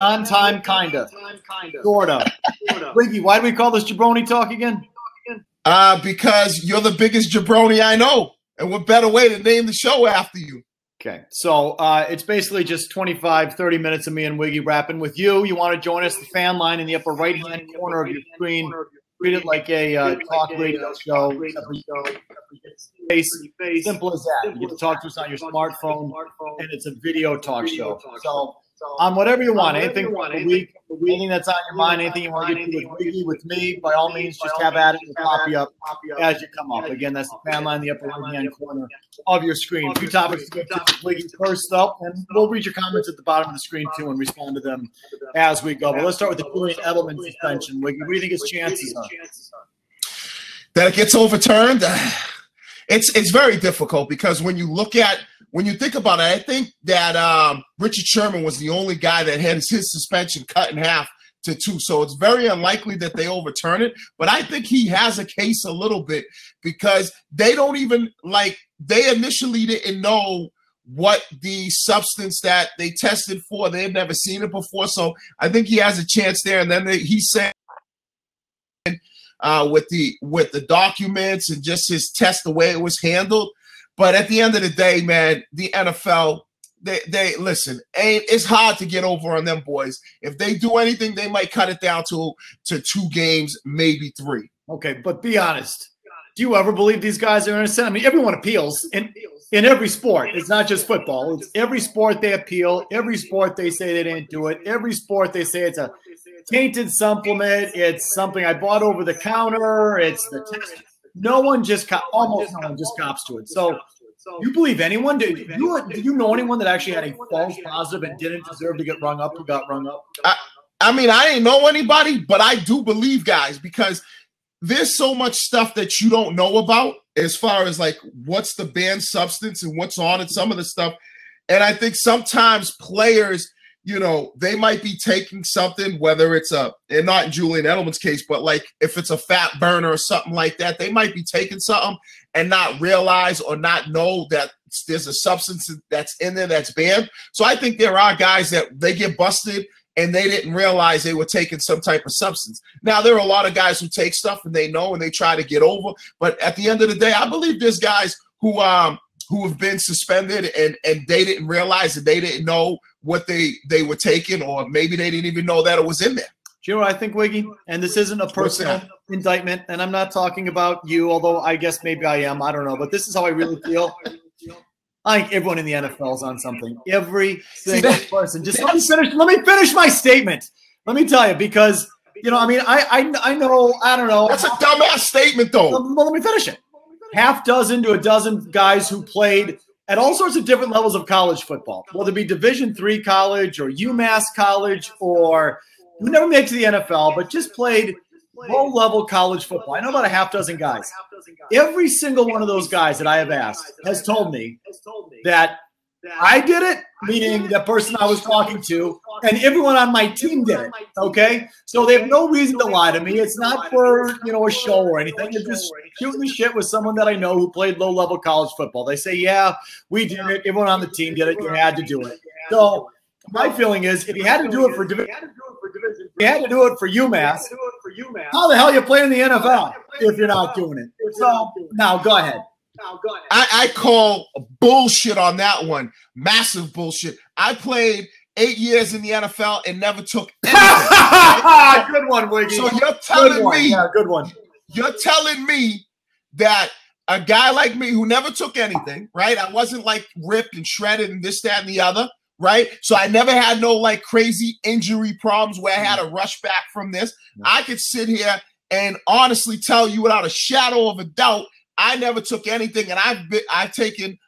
On time, kinda. Sorta. Wiggy, why do we call this Jabroni Talk again? Because you're the biggest jabroni I know. And what better way to name the show after you? Okay, so it's basically just 25, 30 minutes of me and Wiggy rapping with you. You want to join us, the fan line in the upper right-hand corner of your screen. Treat it like a talk radio show. Simple as that. You get to talk to us on your smartphone, and it's a video talk show. So on whatever you want, anything from the week, anything that's on your mind, anything you want to get to with Wiggy, with me, by all means, just have at it and pop you up as you come up. Again, that's the fan line in the upper right-hand corner of your screen. A few topics to get to with Wiggy first up, and we'll read your comments at the bottom of the screen, too, and respond to them as we go. But let's start with the Julian Edelman suspension. Wiggy, what do you think his chances are? That it gets overturned? It's very difficult because when you think about it, I think that Richard Sherman was the only guy that had his suspension cut in half to 2. So it's very unlikely that they overturn it. But I think he has a case a little bit because they don't even they initially didn't know what the substance that they tested for. They had never seen it before. So I think he has a chance there. And then he said with the documents and just his test, the way it was handled. But at the end of the day, man, the NFL, they listen, it's hard to get over on them boys. If they do anything, they might cut it down to 2 games, maybe 3. Okay, but be honest. Do you ever believe these guys are innocent? I mean, everyone appeals in every sport. It's not just football. It's every sport they appeal. Every sport they say they didn't do it. Every sport they say it's a tainted supplement. It's something I bought over the counter. It's the test. Almost no one just cops to it. So you believe anyone? Do you know anyone that actually had a false positive and didn't deserve to get rung up who got rung up? I mean, I didn't know anybody, but I do believe guys because there's so much stuff that you don't know about as far as what's the banned substance and what's on it, some of the stuff. And I think sometimes players, they might be taking something, whether it's and not in Julian Edelman's case, but if it's a fat burner or something like that, they might be taking something and not realize or not know that there's a substance that's in there that's banned. So I think there are guys that they get busted and they didn't realize they were taking some type of substance. Now, there are a lot of guys who take stuff and they know and they try to get over. But at the end of the day, I believe there's guys who have been suspended and they didn't realize that they didn't know what they were taking, or maybe they didn't even know that it was in there. Do you know what I think, Wiggy? And this isn't a personal indictment, and I'm not talking about you, although I guess maybe I am. I don't know. But this is how I really feel. I think everyone in the NFL is on something. Every single person. Just let me finish my statement. Let me tell you, because I know. I don't know. That's a dumbass statement, though. Well, let me finish it. Half dozen to a dozen guys who played at all sorts of different levels of college football, whether it be Division III college or UMass college, or who never made it to the NFL, but just played low-level college football. I know about a half dozen guys. Every single one of those guys that I have asked has told me that I did it, meaning the person I was talking to, and everyone on my team did it, okay? So they have no reason to lie to me. It's not for, a show or anything. They're just shooting the shit with someone that I know who played low-level college football. They say, yeah, we did it. Everyone on the team did it. You had to do it. So my feeling is if you had to do it for Division, you had to do it for UMass. How the hell are you playing in the NFL if you're not doing it? So now go ahead. I call bullshit on that one. Massive bullshit. I played 8 years in the NFL and never took anything. Good one, Wiggy. So you're telling me, good one. You're telling me that a guy like me who never took anything, right? I wasn't ripped and shredded and this, that, and the other, right? So I never had no crazy injury problems where I had to rush back from this. I could sit here and honestly tell you without a shadow of a doubt, I never took anything, and I've taken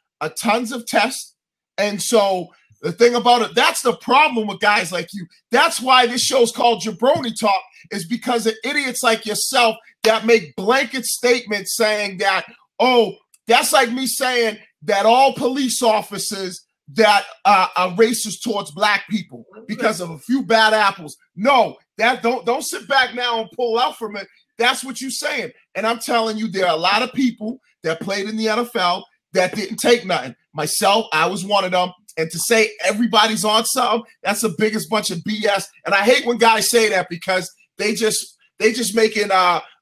tons of tests. And so the thing about it, that's the problem with guys like you. That's why this show's called Jabroni Talk, is because of idiots like yourself that make blanket statements saying that, that's like me saying that all police officers that are racist towards black people because of a few bad apples. No, don't sit back now and pull out from it. That's what you're saying. And I'm telling you, there are a lot of people that played in the NFL that didn't take nothing. Myself, I was one of them. And to say everybody's on something, that's the biggest bunch of BS. And I hate when guys say that because they just making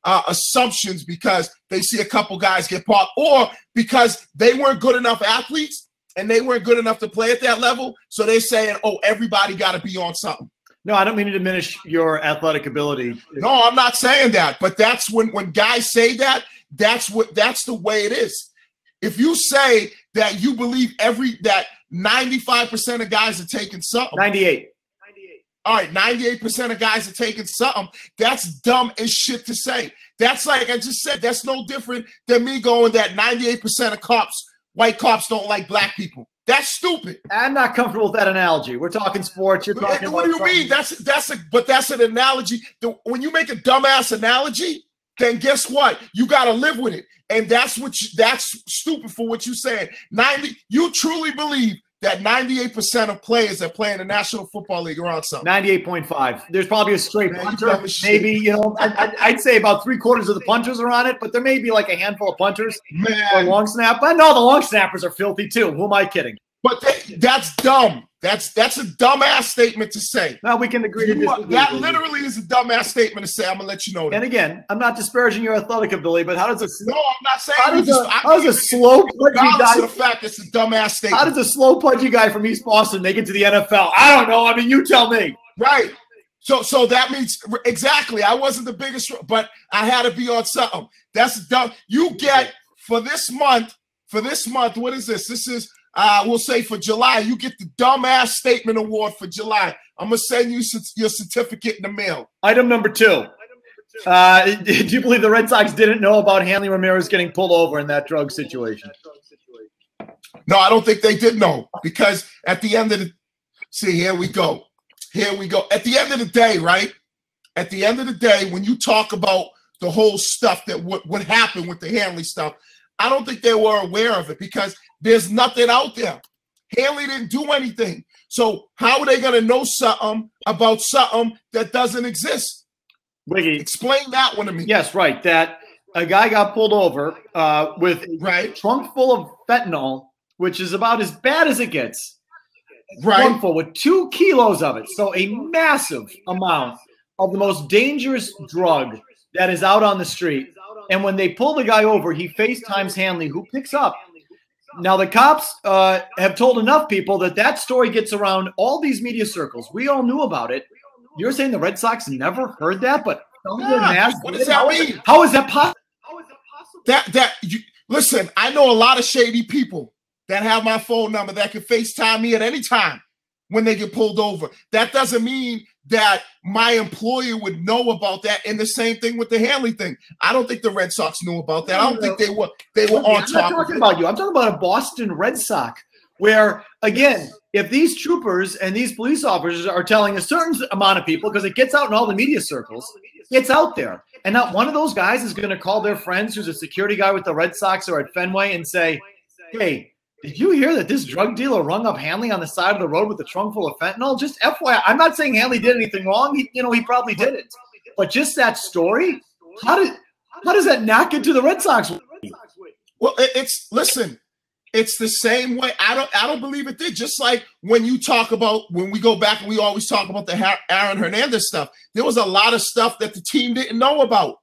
assumptions because they see a couple guys get popped, or because they weren't good enough athletes and they weren't good enough to play at that level. So they're saying, oh, everybody got to be on something. No, I don't mean to diminish your athletic ability. No, I'm not saying that. But that's when guys say that, that's the way it is. If you say that you believe that 95% of guys are taking something. 98. All right, 98% of guys are taking something. That's dumb as shit to say. That's like I just said, that's no different than me going that 98% of white cops don't like black people. That's stupid. I'm not comfortable with that analogy. We're talking sports. You're talking what do you mean? That's an analogy. When you make a dumbass analogy, then guess what? You got to live with it. And that's stupid for what you said. You truly believe that 98% of players that play in the National Football League are on something. 98.5. There's probably a straight punter. Maybe, I'd say about 3/4 of the punters are on it, but there may be like a handful of punters or long snap. But no, the long snappers are filthy too. Who am I kidding? But that's dumb. That's a dumbass statement to say. No, we can agree to disagree. That literally is a dumbass statement to say. I'm gonna let you know that. And again, I'm not disparaging your athletic ability, but how does a slow pudgy guy? The fact it's a dumbass statement. How does a slow pudgy guy from East Boston make it to the NFL? I don't know. I mean, you tell me. Right. So that means exactly. I wasn't the biggest, but I had to be on something. That's dumb. You get for this month. What is this? This is. We'll say for July, you get the dumbass statement award for July. I'm going to send you your certificate in the mail. Item number 2. Do you believe the Red Sox didn't know about Hanley Ramirez getting pulled over in that drug situation? No, I don't think they did know, because at the end of the – see, here we go. At the end of the day, right? At the end of the day, when you talk about the whole stuff that what happened with the Hanley stuff, I don't think they were aware of it because – there's nothing out there. Hanley didn't do anything. So how are they going to know something about something that doesn't exist? Wiggy, explain that one to me. Yes, right. That a guy got pulled over with a trunk full of fentanyl, which is about as bad as it gets. Right. Trunk full with 2 kilos of it. So a massive amount of the most dangerous drug that is out on the street. And when they pull the guy over, he FaceTimes Hanley, who picks up. Now, the cops have told enough people that story gets around all these media circles. We all knew about it. You're saying the Red Sox never heard that? But what does that mean? How is that possible? Listen, I know a lot of shady people that have my phone number that can FaceTime me at any time when they get pulled over. That doesn't mean that my employer would know about that. And the same thing with the Hanley thing. I don't think the Red Sox knew about that. I don't think they were on top of it. I'm not talking about you. I'm talking about a Boston Red Sox where, again, if these troopers and these police officers are telling a certain amount of people, because it gets out in all the media circles, it's out there. And not one of those guys is going to call their friends who's a security guy with the Red Sox or at Fenway and say, hey, did you hear that this drug dealer rung up Hanley on the side of the road with a trunk full of fentanyl? Just FYI, I'm not saying Hanley did anything wrong. He probably didn't. But just that story, how does that not get to the Red Sox? Well, listen, it's the same way. I don't believe it did. Just like when we go back and we always talk about the Aaron Hernandez stuff. There was a lot of stuff that the team didn't know about.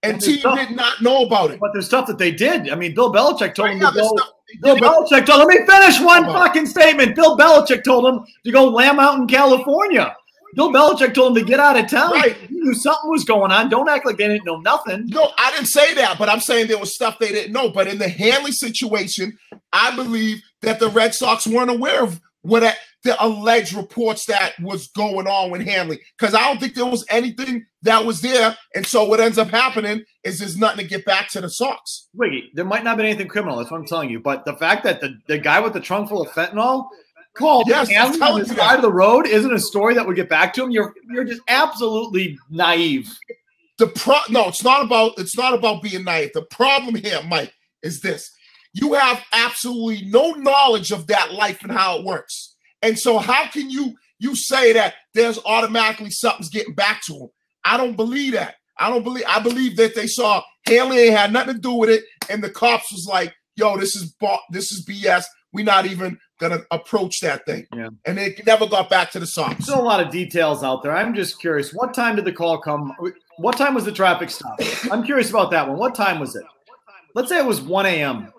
And team did not know about it. But there's stuff that they did. I mean, Bill Belichick told him to go. Bill Belichick told him, let me finish one fucking statement. Bill Belichick told him to go lamb out in California. Bill Belichick told him to get out of town. Right. He knew something was going on. Don't act like they didn't know nothing. No, I didn't say that, but I'm saying there was stuff they didn't know. But in the Hanley situation, I believe that the Red Sox weren't aware of the alleged reports that was going on with Hanley, because I don't think there was anything that was there. And so what ends up happening is there's nothing to get back to the Sox. Wiggy, there might not have been anything criminal. That's what I'm telling you. But the fact that the guy with the trunk full of fentanyl called Hanley on the side of the road isn't a story that would get back to him. You're just absolutely naive. No, it's not about being naive. The problem here, Mike, is this. You have absolutely no knowledge of that life and how it works. And so how can you say that there's automatically something's getting back to him? I don't believe that. I believe that they saw Hanley ain't had nothing to do with it, and the cops was like, yo, this is BS. We're not even going to approach that thing. Yeah. And they never got back to the Sox. Still a lot of details out there. I'm just curious. What time did the call come? What time was the traffic stop? I'm curious about that one. What time was it? Let's say it was 1 a.m.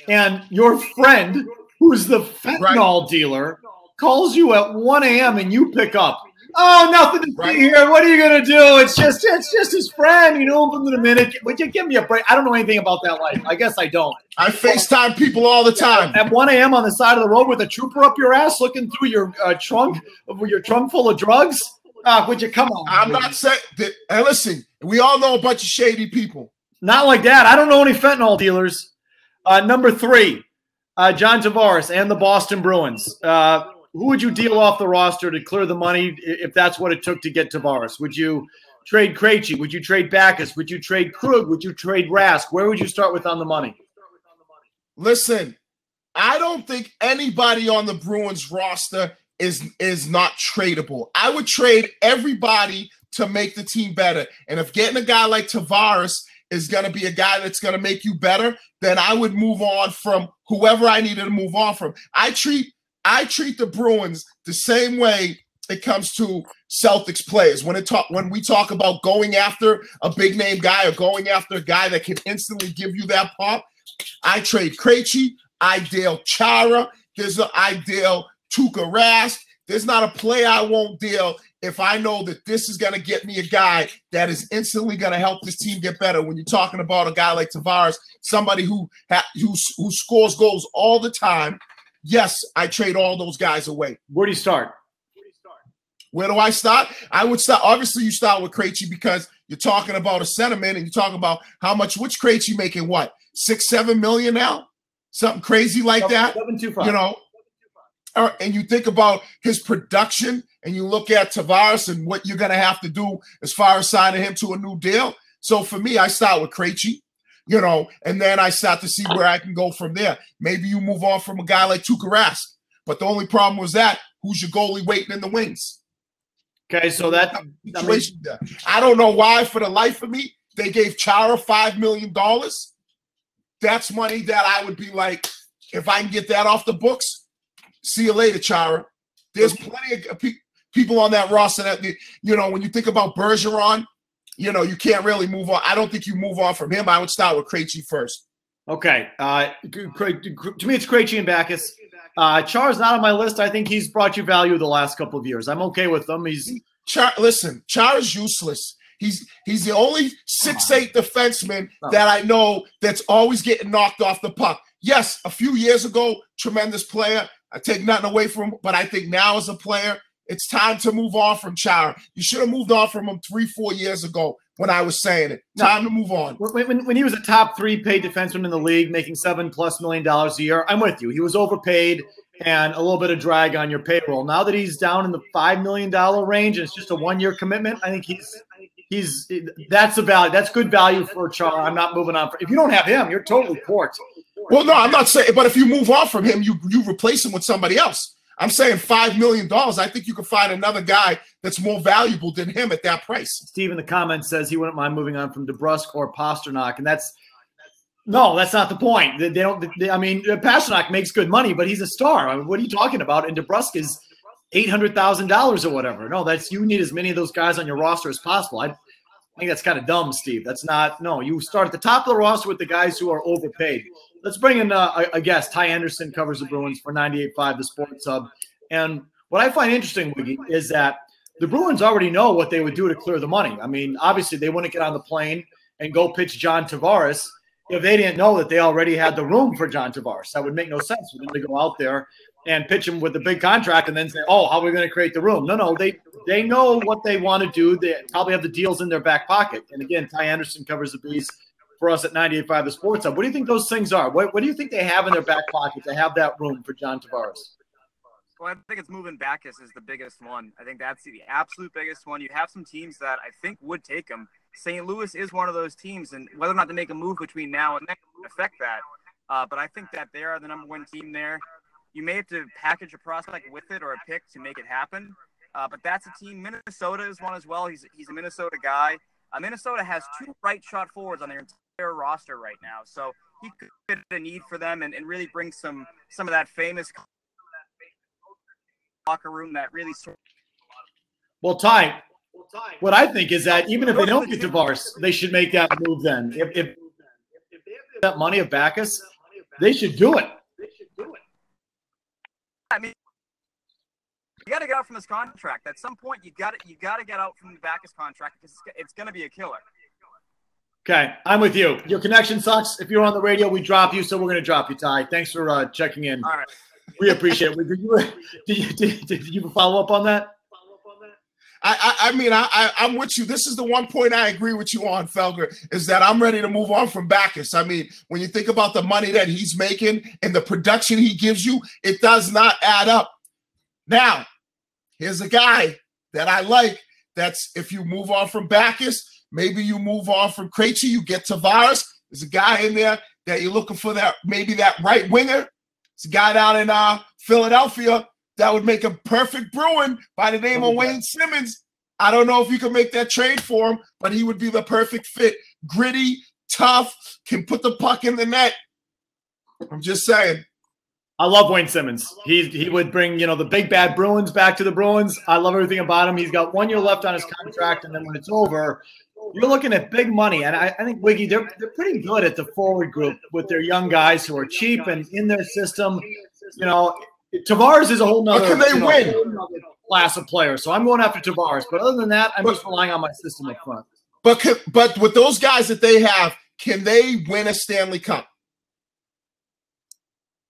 And your friend, who's the fentanyl dealer, calls you at 1 a.m. and you pick up. Oh, nothing to see here. What are you gonna do? It's just his friend. You know him from the minute. Would you give me a break? I don't know anything about that life. I guess I don't. I FaceTime people all the time. At 1 a.m. on the side of the road with a trooper up your ass, looking through your trunk full of drugs. Would you come on? I'm not saying that. And listen, we all know a bunch of shady people. Not like that. I don't know any fentanyl dealers. Number 3, John Tavares and the Boston Bruins. Who would you deal off the roster to clear the money if that's what it took to get Tavares? Would you trade Krejci? Would you trade Backus? Would you trade Krug? Would you trade Rask? Where would you start with on the money? Listen, I don't think anybody on the Bruins roster is not tradable. I would trade everybody to make the team better. And if getting a guy like Tavares is going to be a guy that's going to make you better, then I would move on from whoever I needed to move on from. I treat the Bruins the same way it comes to Celtics players. When we talk about going after a big name guy or going after a guy that can instantly give you that pop, I trade Krejci, I deal Chara, I deal Tuukka Rask. There's not a player I won't deal if I know that this is going to get me a guy that is instantly going to help this team get better. When you're talking about a guy like Tavares, somebody who scores goals all the time, yes, I trade all those guys away. Where do you start? Where do I start? I would start. Obviously, you start with Krejci because you're talking about a sentiment and you're talking about how much. Which Krejci making what? 6-7 million now? Something crazy like that. 7.25. You know. And you think about his production and you look at Tavares and what you're going to have to do as far as signing him to a new deal. So for me, I start with Krejci, you know, and then I start to see where I can go from there. Maybe you move on from a guy like Tuukka Rask. But the only problem was that who's your goalie waiting in the wings? Okay, so that situation there. I don't know why, for the life of me, they gave Chara $5 million. That's money that I would be like, if I can get that off the books, see you later, Chara. There's plenty of people on that roster that, you know, when you think about Bergeron, you know, you can't really move on. I don't think you move on from him. I would start with Krejci first. Okay. To me, it's Krejci and Backus. Chara's not on my list. I think he's brought you value the last couple of years. I'm okay with him. Listen, Chara's useless. He's the only 6'8" defenseman that I know that's always getting knocked off the puck. Yes, a few years ago, tremendous player. I take nothing away from him, but I think now as a player, it's time to move on from Chara. You should have moved on from him 3-4 years ago when I was saying it. Time to move on. When he was a top 3 paid defenseman in the league, making $7+ million a year, I'm with you. He was overpaid and a little bit of drag on your payroll. Now that he's down in the $5 million range and it's just a 1-year commitment, I think that's a value. That's good value for Chara. I'm not moving on. If you don't have him, you're totally porked. Well, no, I'm not saying, but if you move on from him, you replace him with somebody else. I'm saying $5 million. I think you can find another guy that's more valuable than him at that price. Steve in the comments says he wouldn't mind moving on from DeBrusk or Pasternak, and that's not the point. Pasternak makes good money, but he's a star. I mean, what are you talking about? And DeBrusk is $800,000 or whatever. No, you need as many of those guys on your roster as possible. I think that's kind of dumb, Steve. You start at the top of the roster with the guys who are overpaid. Let's bring in a guest. Ty Anderson covers the Bruins for 98.5 The Sports Hub. And what I find interesting, Wiggy, is that the Bruins already know what they would do to clear the money. I mean, obviously they wouldn't get on the plane and go pitch John Tavares if they didn't know that they already had the room for John Tavares. That would make no sense for them to go out there and pitch him with a big contract and then say, oh, how are we going to create the room? No, they know what they want to do. They probably have the deals in their back pocket. And again, Ty Anderson covers the Bees for us at 98.5 The Sports Hub. What do you think those things are? What do you think they have in their back pocket to have that room for John Tavares? Well, I think it's moving Backus is the biggest one. I think that's the absolute biggest one. You have some teams that I think would take him. St. Louis is one of those teams, and whether or not to make a move between now and then will affect that. But I think that they are the number one team there. You may have to package a prospect with it or a pick to make it happen. But that's a team. Minnesota is one as well. He's a Minnesota guy. Minnesota has 2 right shot forwards on their entire roster right now. So he could fit a need for them and really bring some of that famous locker room that really. Well, Ty, what I think is that even if they don't get Tavares, they should make that move then. If they have that money of Backus, they should do it. I mean, you got to get out from this contract. At some point, you got to get out from the Backus contract because it's going to be a killer. Okay, I'm with you. Your connection sucks. If you're on the radio, we drop you, so we're going to drop you, Ty. Thanks for checking in. All right. We appreciate it. Did you follow up on that? I mean, I'm with you. This is the one point I agree with you on, Felger, is that I'm ready to move on from Backus. I mean, when you think about the money that he's making and the production he gives you, it does not add up. Now, here's a guy that I like. That's if you move on from Backus, maybe you move on from Krejci, you get Tavares. There's a guy in there that you're looking for, that maybe that right winger. It's a guy down in Philadelphia that would make a perfect Bruin by the name of Wayne Simmons. I don't know if you can make that trade for him, but he would be the perfect fit. Gritty, tough, can put the puck in the net. I'm just saying. I love Wayne Simmons. He would bring, the big bad Bruins back to the Bruins. I love everything about him. He's got 1 year left on his contract, and then when it's over, you're looking at big money. And I think, Wiggy, they're pretty good at the forward group with their young guys who are cheap and in their system. Tavares is a whole nother class of players. So I'm going after Tavares. But other than that, I'm just relying on my system up front. But with those guys that they have, can they win a Stanley Cup?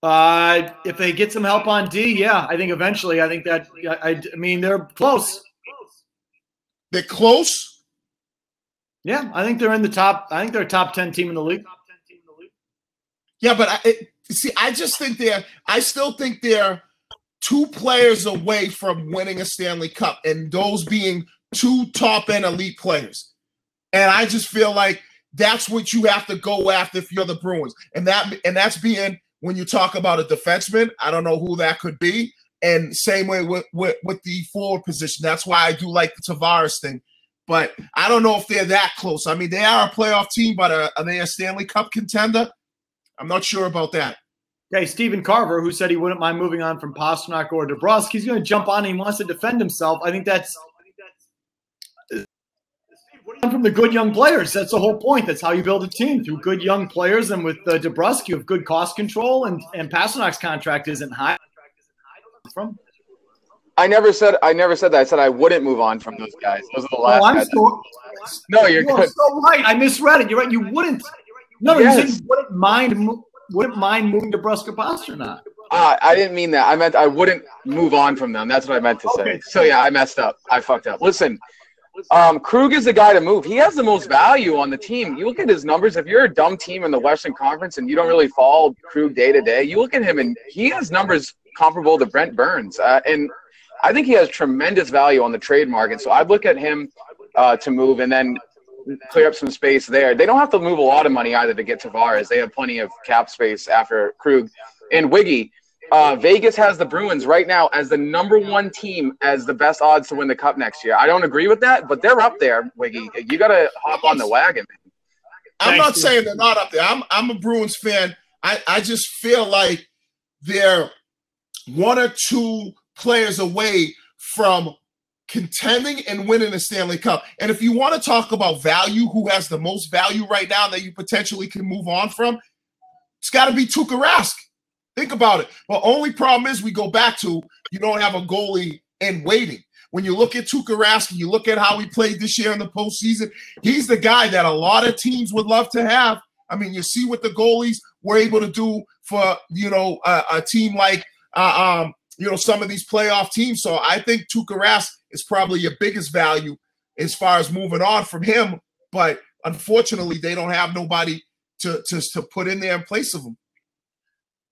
If they get some help on D, yeah. I think eventually, they're close. They're close? Yeah, I think they're in the top. I think they're a top 10 team in the league. Yeah, but I still think they're 2 players away from winning a Stanley Cup, and those being 2 top-end elite players. And I just feel like that's what you have to go after if you're the Bruins. And that's being, when you talk about a defenseman, I don't know who that could be. And same way with the forward position. That's why I do like the Tavares thing. But I don't know if they're that close. I mean, they are a playoff team, but are they a Stanley Cup contender? I'm not sure about that. Okay, Stephen Carver, who said he wouldn't mind moving on from Pastrnak or DeBrusk, he's going to jump on and he wants to defend himself. I think that's from the good young players. That's the whole point. That's how you build a team, through good young players. And with DeBrusk, you have good cost control, and Pasternak's contract isn't high. I never said that. I said I wouldn't move on from those guys. Those are the last guys. No, you're good. So right. I misread it. You're right. You wouldn't. No, yes. You said you wouldn't mind moving to DeBrusk or Pastrnak. I didn't mean that. I meant I wouldn't move on from them. That's what I meant to say. Okay. So, yeah, I messed up. I fucked up. Listen, Krug is the guy to move. He has the most value on the team. You look at his numbers. If you're a dumb team in the Western Conference and you don't really follow Krug day to day, you look at him and he has numbers comparable to Brent Burns. And I think he has tremendous value on the trade market. So I'd look at him to move and then clear up some space there. They don't have to move a lot of money either to get Tavares. They have plenty of cap space after Krug. And Wiggy, Vegas has the Bruins right now as the number 1 team as the best odds to win the Cup next year. I don't agree with that, but they're up there, Wiggy. You got to hop on the wagon. I'm not saying they're not up there. I'm a Bruins fan. I just feel like they're 1 or 2 players away from contending and winning a Stanley Cup. And if you want to talk about value, who has the most value right now that you potentially can move on from, it's got to be Tuukka Rask. Think about it. Well, only problem is we go back to you don't have a goalie in waiting. When you look at Tuukka Rask and you look at how he played this year in the postseason, he's the guy that a lot of teams would love to have. I mean, you see what the goalies were able to do for, a team like, some of these playoff teams. So I think Tuukka Rask is probably your biggest value as far as moving on from him. But unfortunately, they don't have nobody to put in there in place of him.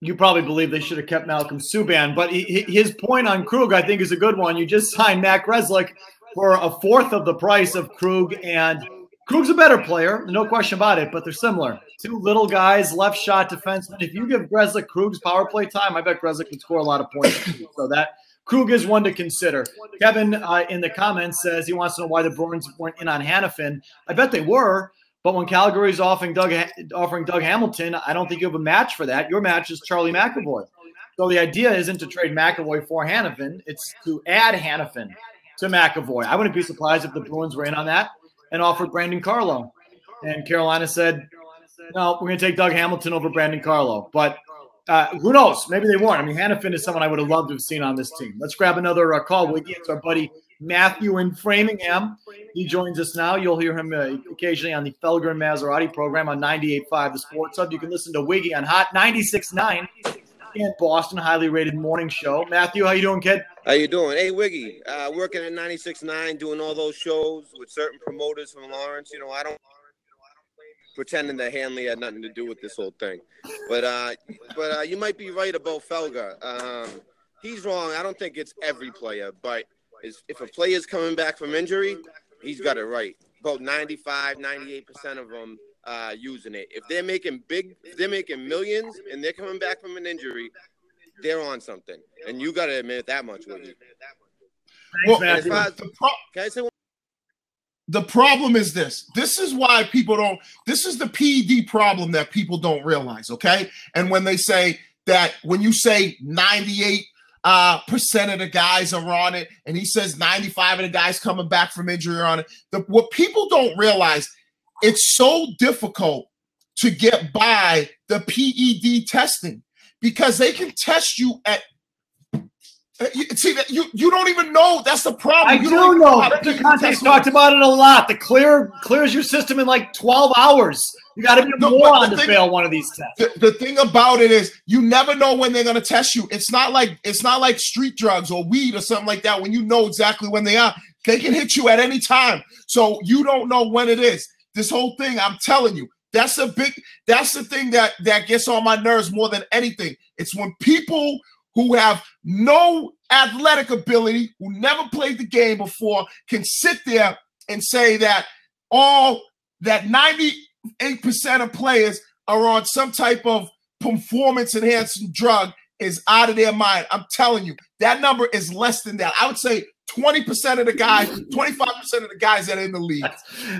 You probably believe they should have kept Malcolm Subban, but his point on Krug, I think, is a good one. You just signed Matt Grzelcyk for a fourth of the price of Krug, and Krug's a better player, no question about it, but they're similar. 2 little guys, left shot defensemen. If you give Grzelcyk Krug's power play time, I bet Grzelcyk can score a lot of points. So that Krug is one to consider. Kevin in the comments says he wants to know why the Bruins weren't in on Hanifin. I bet they were. But when Calgary's offering Doug Hamilton, I don't think you have a match for that. Your match is Charlie McAvoy. So the idea isn't to trade McAvoy for Hanifin. It's to add Hanifin to McAvoy. I wouldn't be surprised if the Bruins were in on that and offered Brandon Carlo. And Carolina said, no, we're going to take Doug Hamilton over Brandon Carlo. But who knows? Maybe they weren't. I mean, Hanifin is someone I would have loved to have seen on this team. Let's grab another call, Wiggy. It's our buddy Matthew in Framingham. He joins us now. You'll hear him occasionally on the Felger and Maserati program on 98.5 The Sports Hub. You can listen to Wiggy on Hot 96.9 in Boston, highly rated morning show. Matthew, how you doing, kid? How you doing? Hey, Wiggy, working at 96.9, doing all those shows with certain promoters from Lawrence. You know, I don't pretending that Hanley had nothing to do with this whole thing. But you might be right about Felger. He's wrong. I don't think it's every player, but if a player's coming back from injury, he's got it right. About 95, 98% of them using it. If they're making millions and they're coming back from an injury, they're on something. And you got to admit that much, Wiggy. Well, the problem is this. This is why people don't – this is the PED problem that people don't realize, okay? And when they say that – when you say 98% of the guys are on it, and he says 95 of the guys coming back from injury are on it, what people don't realize, it's so difficult to get by the PED testing because they can test you at – see that you don't even know. That's the problem. I do know. Victor Conte's talked about it a lot. The clears your system in like 12 hours. You got to be a moron to fail one of these tests. The thing about it is you never know when they're going to test you. It's not like street drugs or weed or something like that when you know exactly when they are. They can hit you at any time. So you don't know when it is. This whole thing, I'm telling you, that's the thing that gets on my nerves more than anything. It's when people who have no athletic ability, who never played the game before, can sit there and say that 98% of players are on some type of performance-enhancing drug is out of their mind. I'm telling you, that number is less than that. I would say 20% of the guys, 25% of the guys that are in the league.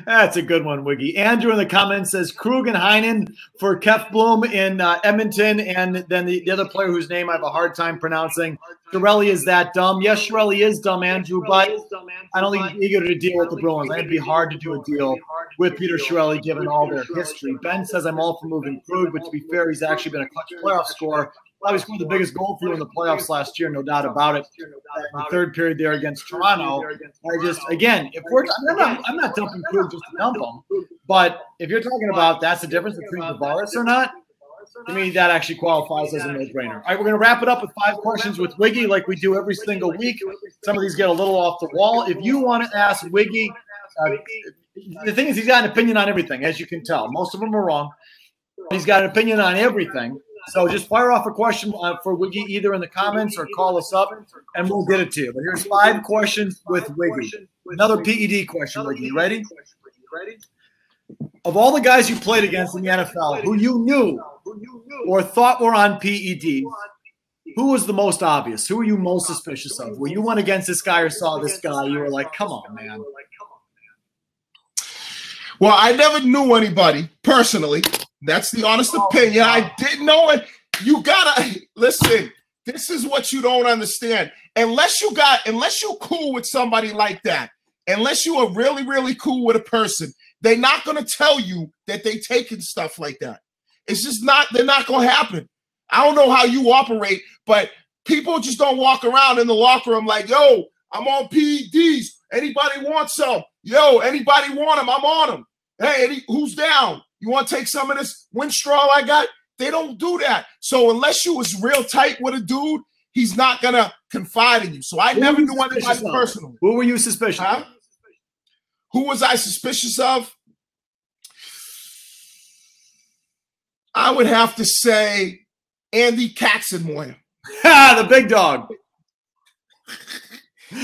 That's a good one, Wiggy. Andrew in the comments says Krug and Heinen for Kef Bloom in Edmonton, and then the other player whose name I have a hard time pronouncing. Shirelli is that dumb. Yes, Shirelli is dumb, Andrew, but I don't think he's eager to deal with the Bruins. I think it'd be hard to do a deal with Peter Shirelli given all their history. Ben says I'm all for moving Krug, but to be fair, he's actually been a clutch playoff scorer. He scored the biggest goal for you in the playoffs last year, no doubt about it. In the third period there against Toronto. I'm not dumping Krug just to dump him, but if you're talking about that's the difference between Tavares or not, to me that actually qualifies as a no-brainer. All right, we're going to wrap it up with 5 questions with Wiggy like we do every single week. Some of these get a little off the wall. If you want to ask Wiggy, the thing is he's got an opinion on everything, as you can tell. Most of them are wrong. He's got an opinion on everything. So just fire off a question for Wiggy either in the comments or call us up, and we'll get it to you. But here's 5 questions with Wiggy. Another PED question, Wiggy. You ready? Of all the guys you played against in the NFL, who you knew or thought were on PED, who was the most obvious? Who were you most suspicious of? When you went against this guy or saw this guy, you were like, come on, man. Well, I never knew anybody personally. That's the honest opinion. I didn't know it. You gotta listen. This is what you don't understand. Unless you're cool with somebody like that, unless you are really, really cool with a person, they're not gonna tell you that they taking stuff like that. It's just not. They're not gonna happen. I don't know how you operate, but people just don't walk around in the locker room like, "Yo, I'm on PEDs. Anybody want some? Yo, anybody want them? I'm on them. Hey, who's down? You want to take some of this Winstrol I got?" They don't do that. So unless you was real tight with a dude, he's not going to confide in you. So I never knew anybody personally. Who were you suspicious of? Who was I suspicious of? I would have to say Andy Katzenmoyer. The big dog.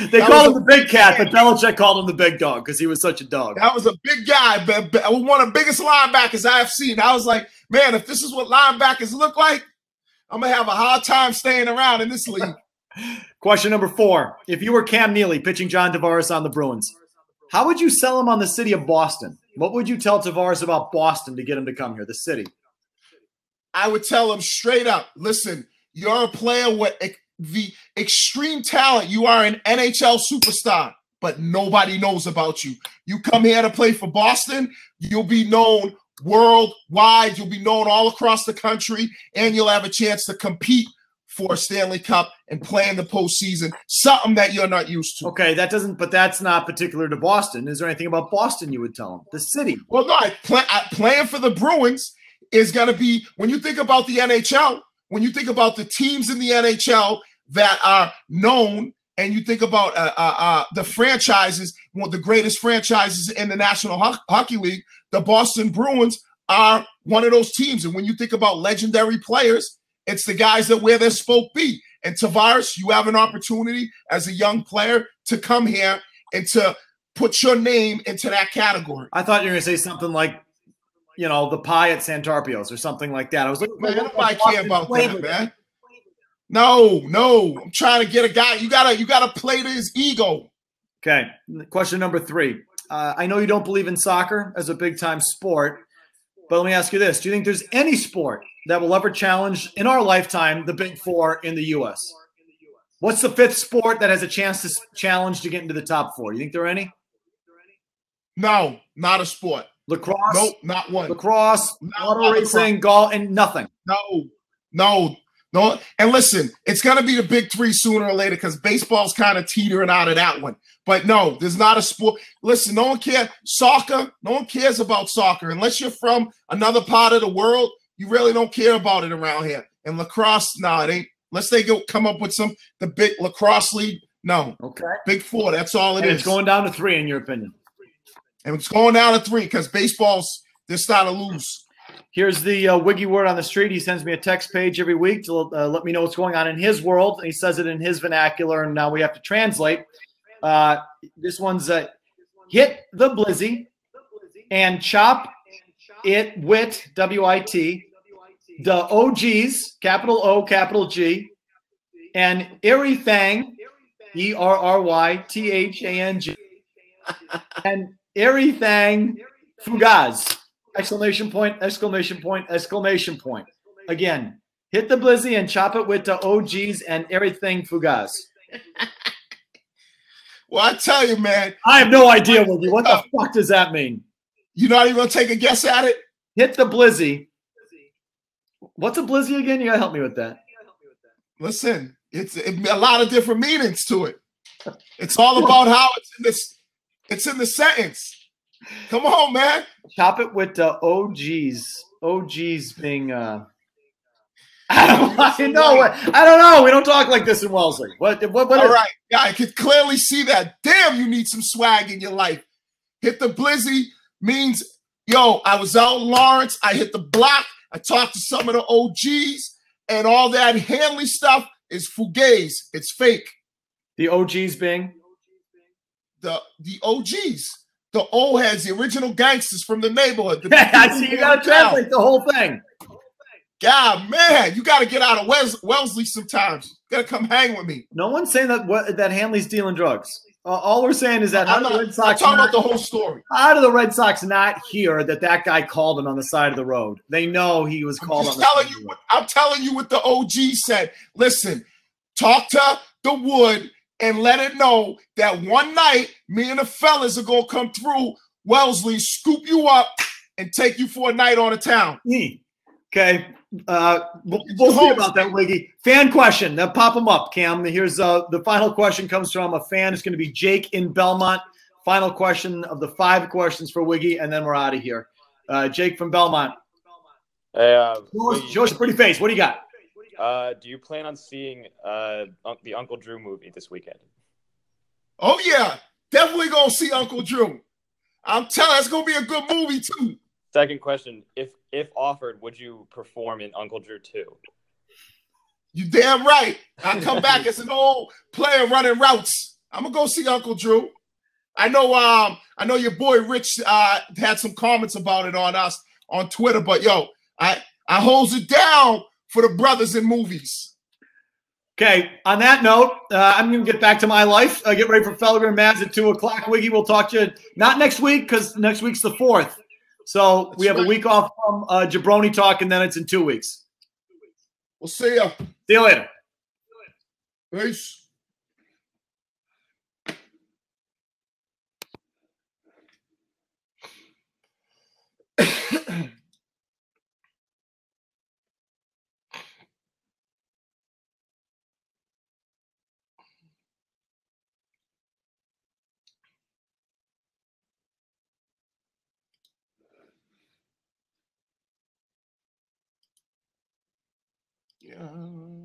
They called him the big cat, but Belichick called him the big dog because he was such a dog. That was a big guy, one of the biggest linebackers I've seen. I was like, man, if this is what linebackers look like, I'm going to have a hard time staying around in this league. Question number 4. If you were Cam Neely pitching John Tavares on the Bruins, how would you sell him on the city of Boston? What would you tell Tavares about Boston to get him to come here, the city? I would tell him straight up, listen, You're a player with the extreme talent. You are an NHL superstar, but nobody knows about you. You come here to play for Boston, you'll be known worldwide. You'll be known all across the country, and you'll have a chance to compete for a Stanley Cup and play in the postseason, something that you're not used to. Okay, but that's not particular to Boston. Is there anything about Boston you would tell them? The city. Well, no, playing for the Bruins is going to be, when you think about the NHL, when you think about the teams in the NHL that are known, and you think about the franchises, one of the greatest franchises in the National Hockey League, the Boston Bruins are one of those teams. And when you think about legendary players, it's the guys that wear their spoke be. And Tavares, you have an opportunity as a young player to come here and to put your name into that category. I thought you were going to say something like, the pie at Santarpio's or something like that. I was looking for nobody care about that, man. No. I'm trying to get a guy. You gotta play to his ego. Okay. Question number 3. I know you don't believe in soccer as a big-time sport, but let me ask you this. Do you think there's any sport that will ever challenge in our lifetime the Big Four in the U.S.? What's the 5th sport that has a chance to challenge to get into the top 4? You think there are any? No, not a sport. Lacrosse? Nope, not one. Lacrosse, auto racing, golf, and nothing. No. And listen, it's going to be the big 3 sooner or later because baseball's kind of teetering out of that one. But no, there's not a sport. Listen, no one cares. Soccer, no one cares about soccer. Unless you're from another part of the world, you really don't care about it around here. And lacrosse, no, it ain't. Unless they come up with the big lacrosse league, no. Okay. Big 4, that's all it is. It's going down to 3 in your opinion. And it's going down to 3 because baseball's, they're starting to lose. Here's the Wiggy word on the street. He sends me a text page every week to let me know what's going on in his world. And he says it in his vernacular, and now we have to translate. This one's hit the blizzy and chop it wit, W-I-T, the OGs, capital O, capital G, and everything, E-R-R-Y-T-H-A-N-G, and everything fugaz. Exclamation point, exclamation point, exclamation point. Again, hit the blizzy and chop it with the OGs and everything fugaz. Well, I tell you, man. I have no idea, Wiggy. What the fuck does that mean? You're not even going to take a guess at it? Hit the blizzy. What's a blizzy again? You got to help me with that. Listen, it's a lot of different meanings to it. It's all about how it's in the sentence. Come on, man. Chop it with the OGs. OGs being I don't know. We don't talk like this in Wellesley. What all right. Yeah, I could clearly see that. Damn, you need some swag in your life. Hit the blizzy means, yo, I was out in Lawrence. I hit the block. I talked to some of the OGs, and all that Hanley stuff is fugazi. It's fake. The OGs being? The OGs. The old heads, the original gangsters from the neighborhood. I see you got to translate the whole thing. God, man, you got to get out of Wellesley sometimes. You got to come hang with me. No one's saying that Hanley's dealing drugs. All we're saying is that I'm talking about the whole story. How do the Red Sox not hear that guy called him on the side of the road? They know he was called on the side of the road. I'm telling you what the OG said. Listen, talk to the Wood and let it know that one night, me and the fellas are going to come through Wellesley, scoop you up, and take you for a night on the town. Okay. We'll see about that, Wiggy. Fan question. Now pop them up, Cam. Here's the final question comes from a fan. It's going to be Jake in Belmont. Final question of the 5 questions for Wiggy, and then we're out of here. Jake from Belmont. Hey, show us a pretty face. What do you got? Do you plan on seeing the Uncle Drew movie this weekend? Oh, yeah. Definitely going to see Uncle Drew. I'm telling you, it's going to be a good movie, too. Second question. If offered, would you perform in Uncle Drew 2? You damn right. I come back as an old player running routes. I'm going to go see Uncle Drew. I know your boy Rich had some comments about it on us on Twitter, but, yo, I holds it down for the brothers in movies. Okay, on that note, I'm going to get back to my life. Get ready for Felger and Mads at 2 o'clock. Wiggy, we'll talk to you not next week because next week's the 4th. So we have a week off from Jabroni Talk, and then it's in 2 weeks. We'll see ya. See you later. Peace. Yeah.